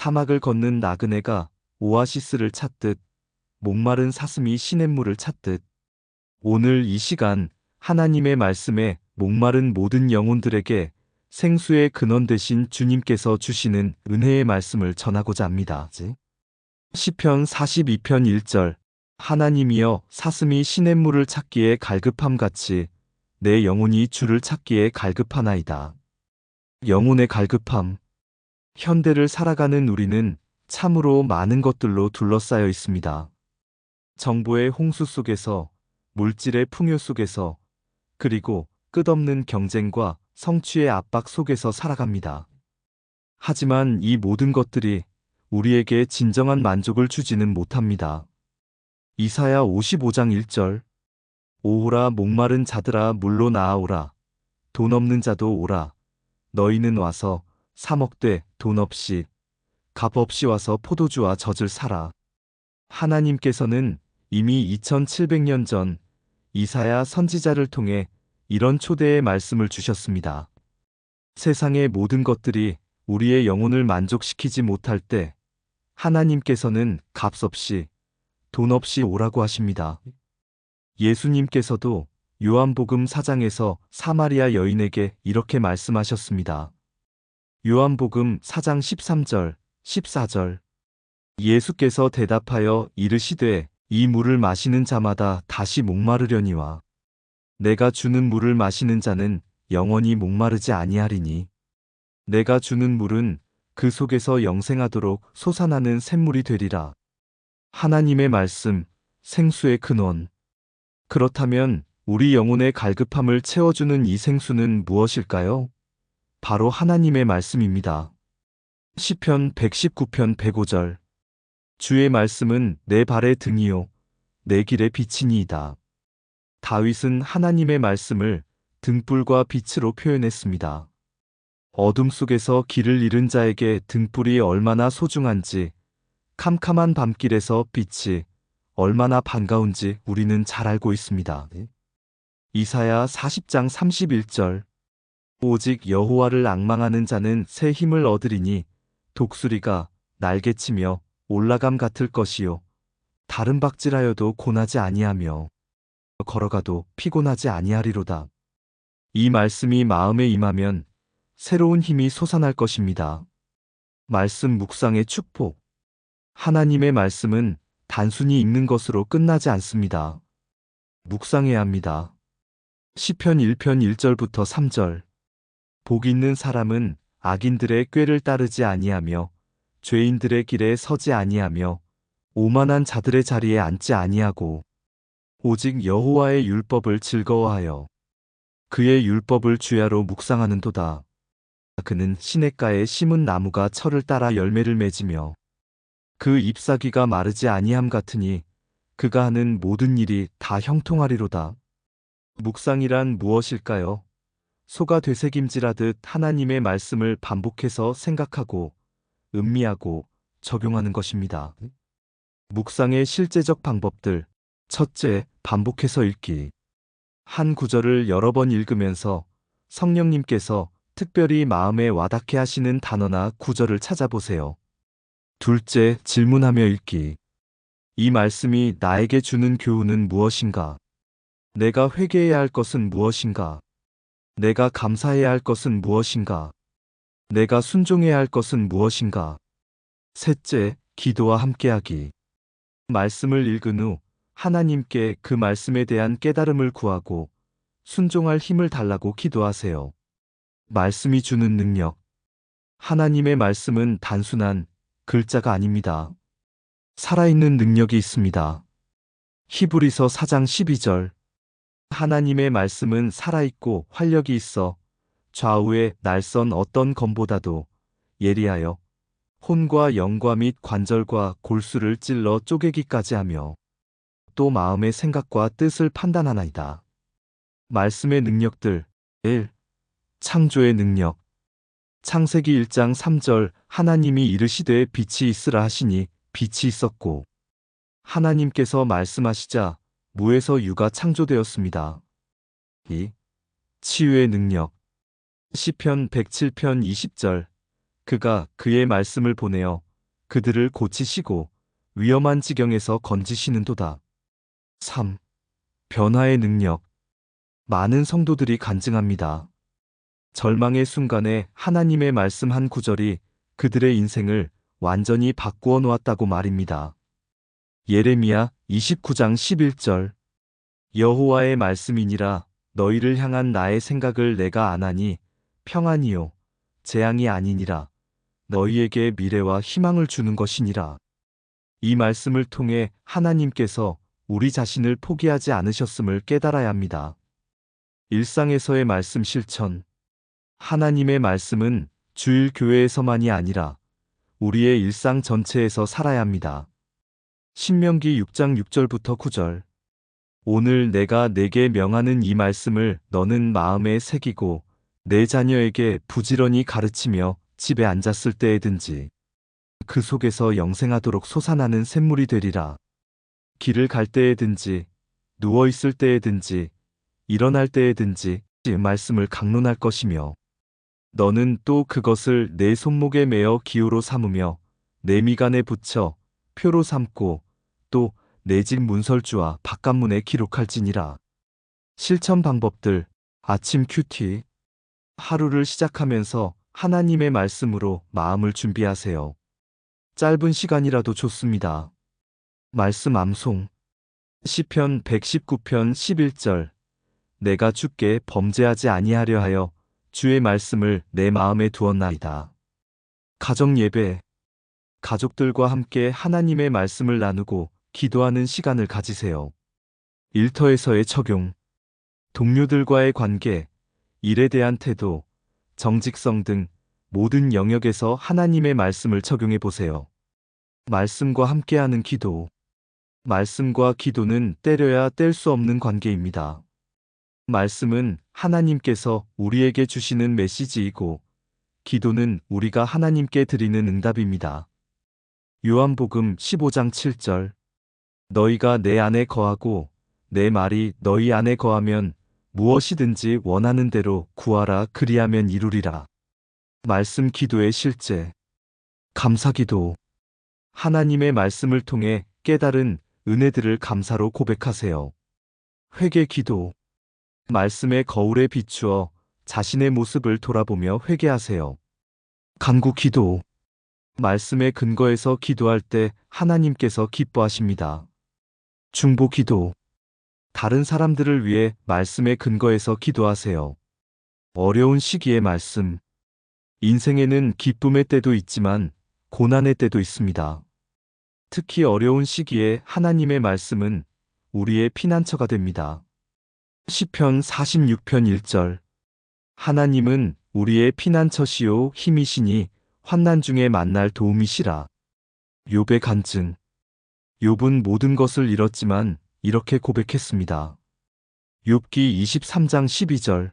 사막을 걷는 나그네가 오아시스를 찾듯 목마른 사슴이 시냇물을 찾듯 오늘 이 시간 하나님의 말씀에 목마른 모든 영혼들에게 생수의 근원 되신 주님께서 주시는 은혜의 말씀을 전하고자 합니다. 시편 42편 1절 하나님이여 사슴이 시냇물을 찾기에 갈급함같이 내 영혼이 주를 찾기에 갈급하나이다. 영혼의 갈급함. 현대를 살아가는 우리는 참으로 많은 것들로 둘러싸여 있습니다. 정보의 홍수 속에서, 물질의 풍요 속에서, 그리고 끝없는 경쟁과 성취의 압박 속에서 살아갑니다. 하지만 이 모든 것들이 우리에게 진정한 만족을 주지는 못합니다. 이사야 55장 1절 오호라 목마른 자들아 물로 나아오라. 돈 없는 자도 오라. 너희는 와서 사 먹되 돈 없이 값 없이 와서 포도주와 젖을 사라. 하나님께서는 이미 2700년 전 이사야 선지자를 통해 이런 초대의 말씀을 주셨습니다. 세상의 모든 것들이 우리의 영혼을 만족시키지 못할 때 하나님께서는 값 없이 돈 없이 오라고 하십니다. 예수님께서도 요한복음 4장에서 사마리아 여인에게 이렇게 말씀하셨습니다. 요한복음 4장 13절, 14절 예수께서 대답하여 이르시되 이 물을 마시는 자마다 다시 목마르려니와 내가 주는 물을 마시는 자는 영원히 목마르지 아니하리니 내가 주는 물은 그 속에서 영생하도록 솟아나는 샘물이 되리라. 하나님의 말씀, 생수의 근원. 그렇다면 우리 영혼의 갈급함을 채워주는 이 생수는 무엇일까요? 바로 하나님의 말씀입니다. 시편 119편 105절 주의 말씀은 내 발의 등이요 내 길의 빛이니이다. 다윗은 하나님의 말씀을 등불과 빛으로 표현했습니다. 어둠 속에서 길을 잃은 자에게 등불이 얼마나 소중한지, 캄캄한 밤길에서 빛이 얼마나 반가운지 우리는 잘 알고 있습니다. 이사야 40장 31절 오직 여호와를 앙망하는 자는 새 힘을 얻으리니 독수리가 날개치며 올라감 같을 것이요 다른 박질하여도 고나지 아니하며 걸어가도 피곤하지 아니하리로다. 이 말씀이 마음에 임하면 새로운 힘이 솟아날 것입니다. 말씀 묵상의 축복. 하나님의 말씀은 단순히 읽는 것으로 끝나지 않습니다. 묵상해야 합니다. 시편 1편 1절부터 3절 복 있는 사람은 악인들의 꾀를 따르지 아니하며 죄인들의 길에 서지 아니하며 오만한 자들의 자리에 앉지 아니하고 오직 여호와의 율법을 즐거워하여 그의 율법을 주야로 묵상하는도다. 그는 시냇가에 심은 나무가 철을 따라 열매를 맺으며 그 잎사귀가 마르지 아니함 같으니 그가 하는 모든 일이 다 형통하리로다. 묵상이란 무엇일까요? 소가 되새김질하듯 하나님의 말씀을 반복해서 생각하고 음미하고 적용하는 것입니다. 묵상의 실제적 방법들. 첫째, 반복해서 읽기. 한 구절을 여러 번 읽으면서 성령님께서 특별히 마음에 와닿게 하시는 단어나 구절을 찾아보세요. 둘째, 질문하며 읽기. 이 말씀이 나에게 주는 교훈은 무엇인가? 내가 회개해야 할 것은 무엇인가? 내가 감사해야 할 것은 무엇인가? 내가 순종해야 할 것은 무엇인가? 셋째, 기도와 함께하기. 말씀을 읽은 후 하나님께 그 말씀에 대한 깨달음을 구하고 순종할 힘을 달라고 기도하세요. 말씀이 주는 능력. 하나님의 말씀은 단순한 글자가 아닙니다. 살아있는 능력이 있습니다. 히브리서 4장 12절 하나님의 말씀은 살아있고 활력이 있어 좌우의 날선 어떤 검보다도 예리하여 혼과 영과 및 관절과 골수를 찔러 쪼개기까지 하며 또 마음의 생각과 뜻을 판단하나이다. 말씀의 능력들 1. 창조의 능력. 창세기 1장 3절 하나님이 이르시되 빛이 있으라 하시니 빛이 있었고 하나님께서 말씀하시자 무에서 유가 창조되었습니다. 2. 치유의 능력. 시편 107편 20절 그가 그의 말씀을 보내어 그들을 고치시고 위험한 지경에서 건지시는도다. 3. 변화의 능력. 많은 성도들이 간증합니다. 절망의 순간에 하나님의 말씀 한 구절이 그들의 인생을 완전히 바꾸어 놓았다고 말입니다. 예레미야 29장 11절. 여호와의 말씀이니라. 너희를 향한 나의 생각을 내가 아나니 평안이요 재앙이 아니니라. 너희에게 미래와 희망을 주는 것이니라. 이 말씀을 통해 하나님께서 우리 자신을 포기하지 않으셨음을 깨달아야 합니다. 일상에서의 말씀 실천. 하나님의 말씀은 주일 교회에서만이 아니라 우리의 일상 전체에서 살아야 합니다. 신명기 6장 6절부터 9절. 오늘 내가 내게 명하는 이 말씀을 너는 마음에 새기고 내 자녀에게 부지런히 가르치며 집에 앉았을 때에든지 그 속에서 영생하도록 솟아나는 샘물이 되리라. 길을 갈 때에든지 누워 있을 때에든지 일어날 때에든지 말씀을 강론할 것이며 너는 또 그것을 내 손목에 매어 기호로 삼으며 내 미간에 붙여 표로 삼고 또 내 집 문설주와 바깥문에 기록할지니라. 실천 방법들. 아침 큐티. 하루를 시작하면서 하나님의 말씀으로 마음을 준비하세요. 짧은 시간이라도 좋습니다. 말씀 암송. 시편 119편 11절. 내가 주께 범죄하지 아니하려 하여 주의 말씀을 내 마음에 두었나이다. 가정 예배. 가족들과 함께 하나님의 말씀을 나누고 기도하는 시간을 가지세요. 일터에서의 적용. 동료들과의 관계, 일에 대한 태도, 정직성 등 모든 영역에서 하나님의 말씀을 적용해 보세요. 말씀과 함께하는 기도. 말씀과 기도는 때려야 뗄 수 없는 관계입니다. 말씀은 하나님께서 우리에게 주시는 메시지이고, 기도는 우리가 하나님께 드리는 응답입니다. 요한복음 15장 7절. 너희가 내 안에 거하고 내 말이 너희 안에 거하면 무엇이든지 원하는 대로 구하라 그리하면 이루리라. 말씀 기도의 실제. 감사기도. 하나님의 말씀을 통해 깨달은 은혜들을 감사로 고백하세요. 회개기도. 말씀의 거울에 비추어 자신의 모습을 돌아보며 회개하세요. 간구기도. 말씀의 근거에서 기도할 때 하나님께서 기뻐하십니다. 중보기도. 다른 사람들을 위해 말씀의 근거에서 기도하세요. 어려운 시기의 말씀. 인생에는 기쁨의 때도 있지만 고난의 때도 있습니다. 특히 어려운 시기에 하나님의 말씀은 우리의 피난처가 됩니다. 시편 46편 1절. 하나님은 우리의 피난처시요 힘이시니 환난 중에 만날 도움이시라. 욥의 간증. 욥은 모든 것을 잃었지만 이렇게 고백했습니다. 욥기 23장 12절.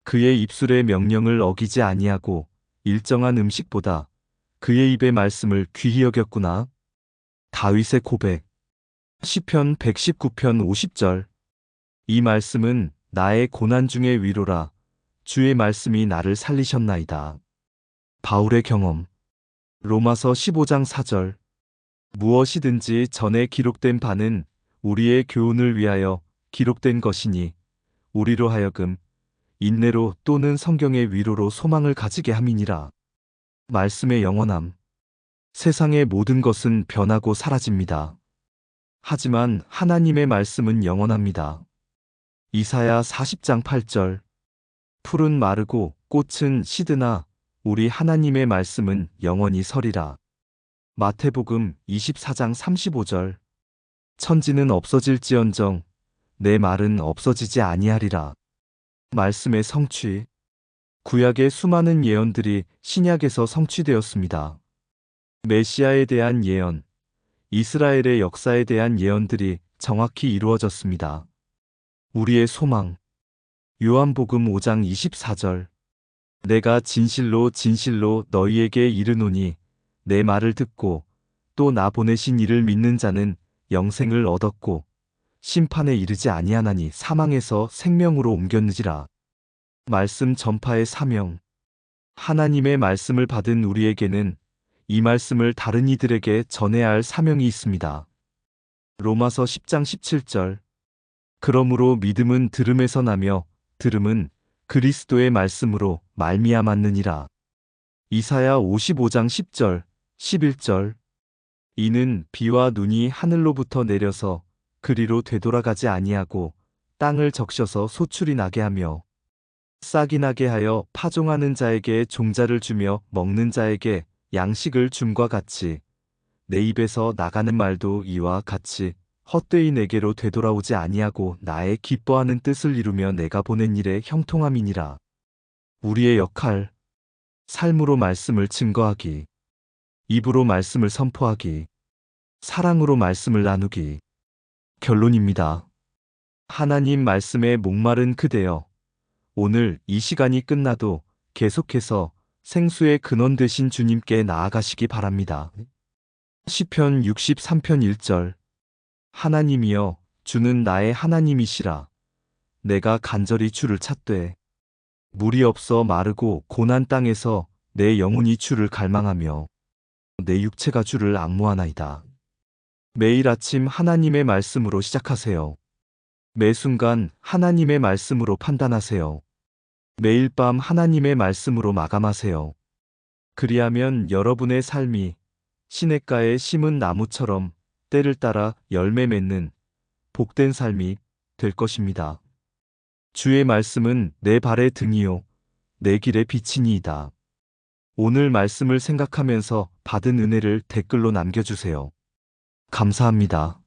그의 입술의 명령을 어기지 아니하고 일정한 음식보다 그의 입의 말씀을 귀히 여겼구나. 다윗의 고백. 시편 119편 50절. 이 말씀은 나의 고난 중의 위로라. 주의 말씀이 나를 살리셨나이다. 바울의 경험. 로마서 15장 4절. 무엇이든지 전에 기록된 바는 우리의 교훈을 위하여 기록된 것이니 우리로 하여금 인내로 또는 성경의 위로로 소망을 가지게 함이니라. 말씀의 영원함. 세상의 모든 것은 변하고 사라집니다. 하지만 하나님의 말씀은 영원합니다. 이사야 40장 8절. 풀은 마르고 꽃은 시드나 우리 하나님의 말씀은 영원히 서리라. 마태복음 24장 35절. 천지는 없어질지언정 내 말은 없어지지 아니하리라. 말씀의 성취. 구약의 수많은 예언들이 신약에서 성취되었습니다. 메시아에 대한 예언, 이스라엘의 역사에 대한 예언들이 정확히 이루어졌습니다. 우리의 소망. 요한복음 5장 24절. 내가 진실로 진실로 너희에게 이르노니 내 말을 듣고 또 나 보내신 이를 믿는 자는 영생을 얻었고 심판에 이르지 아니하나니 사망에서 생명으로 옮겼느지라. 말씀 전파의 사명. 하나님의 말씀을 받은 우리에게는 이 말씀을 다른 이들에게 전해야 할 사명이 있습니다. 로마서 10장 17절. 그러므로 믿음은 들음에서 나며 들음은 그리스도의 말씀으로 말미암았느니라. 이사야 55장 10절, 11절. 이는 비와 눈이 하늘로부터 내려서 그리로 되돌아가지 아니하고 땅을 적셔서 소출이 나게 하며 싹이 나게 하여 파종하는 자에게 종자를 주며 먹는 자에게 양식을 줌과 같이 내 입에서 나가는 말도 이와 같이 헛되이 내게로 되돌아오지 아니하고 나의 기뻐하는 뜻을 이루며 내가 보낸 일에 형통함이니라. 우리의 역할, 삶으로 말씀을 증거하기, 입으로 말씀을 선포하기, 사랑으로 말씀을 나누기. 결론입니다. 하나님 말씀에 목마른 그대여, 오늘 이 시간이 끝나도 계속해서 생수의 근원 되신 주님께 나아가시기 바랍니다. 시편 63편 1절. 하나님이여, 주는 나의 하나님이시라. 내가 간절히 주를 찾되 물이 없어 마르고 고난 땅에서 내 영혼이 주를 갈망하며 내 육체가 주를 앙모하나이다. 매일 아침 하나님의 말씀으로 시작하세요. 매 순간 하나님의 말씀으로 판단하세요. 매일 밤 하나님의 말씀으로 마감하세요. 그리하면 여러분의 삶이 시냇가에 심은 나무처럼 때를 따라 열매 맺는 복된 삶이 될 것입니다. 주의 말씀은 내 발의 등이요 내 길의 빛이니이다. 오늘 말씀을 생각하면서 받은 은혜를 댓글로 남겨주세요. 감사합니다.